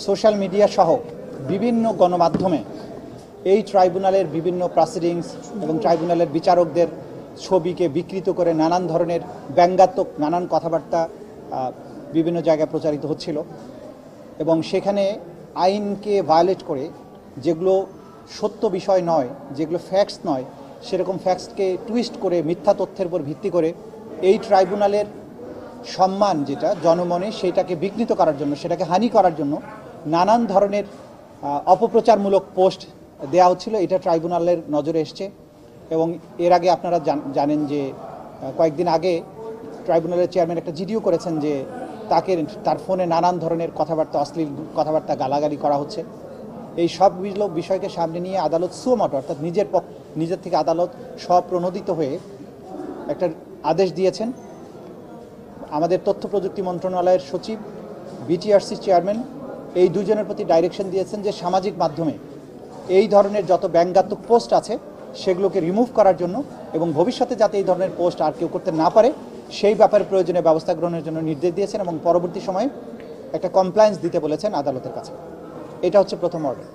Social media সহ বিভিন্ন গণমাধ্যমে এই ট্রাইব্যুনালের বিভিন্ন প্রসিডিংস এবং ট্রাইব্যুনালের বিচারকদের ছবিকে বিকৃত করে নানান ধরনের ব্যঙ্গাত্মক নানান কথাবার্তা বিভিন্ন জায়গায় প্রচারিত হচ্ছিল এবং সেখানে আইনকে ভায়োলেট করে যেগুলো সত্য বিষয় নয়, যেগুলো ফ্যাক্টস নয়, সেরকম ফ্যাক্টসকে টুইস্ট করে মিথ্যা তথ্যের উপর ভিত্তি করে এই ট্রাইব্যুনালের সম্মান যেটা জনমনে সেটাকে বিঘ্নিত করার জন্য, সেটাকে হানি করার জন্য নানান ধরনের অপপ্রচারমূলক পোস্ট দেওয়া হচ্ছিল। এটা ট্রাইব্যুনালের নজরে এসছে এবং এর আগে আপনারা জানেন যে কয়েকদিন আগে ট্রাইব্যুনালের চেয়ারম্যান একটা জিডিও করেছেন যে তার ফোনে নানান ধরনের কথাবার্তা, অশ্লীল কথাবার্তা, গালাগালি করা হচ্ছে। এই সব বিষয়কে সামনে নিয়ে আদালত সুমোটো অর্থাৎ নিজের থেকে আদালত স্বপ্রণোদিত হয়ে একটা আদেশ দিয়েছেন। আমাদের তথ্য প্রযুক্তি মন্ত্রণালয়ের সচিব, বিটিআরসি চেয়ারম্যান এই দুজনের প্রতি ডাইরেকশন দিয়েছেন যে সামাজিক মাধ্যমে এই ধরনের যত ব্যঙ্গাত্মক পোস্ট আছে সেগুলোকে রিমুভ করার জন্য এবং ভবিষ্যতে যাতে এই ধরনের পোস্ট আর কেউ করতে না পারে সেই ব্যাপারে প্রয়োজনীয় ব্যবস্থা গ্রহণের জন্য নির্দেশ দিয়েছেন এবং পরবর্তী সময়ে একটা কমপ্লায়েন্স দিতে বলেছেন আদালতের কাছে। এটা হচ্ছে প্রথম অর্ডার।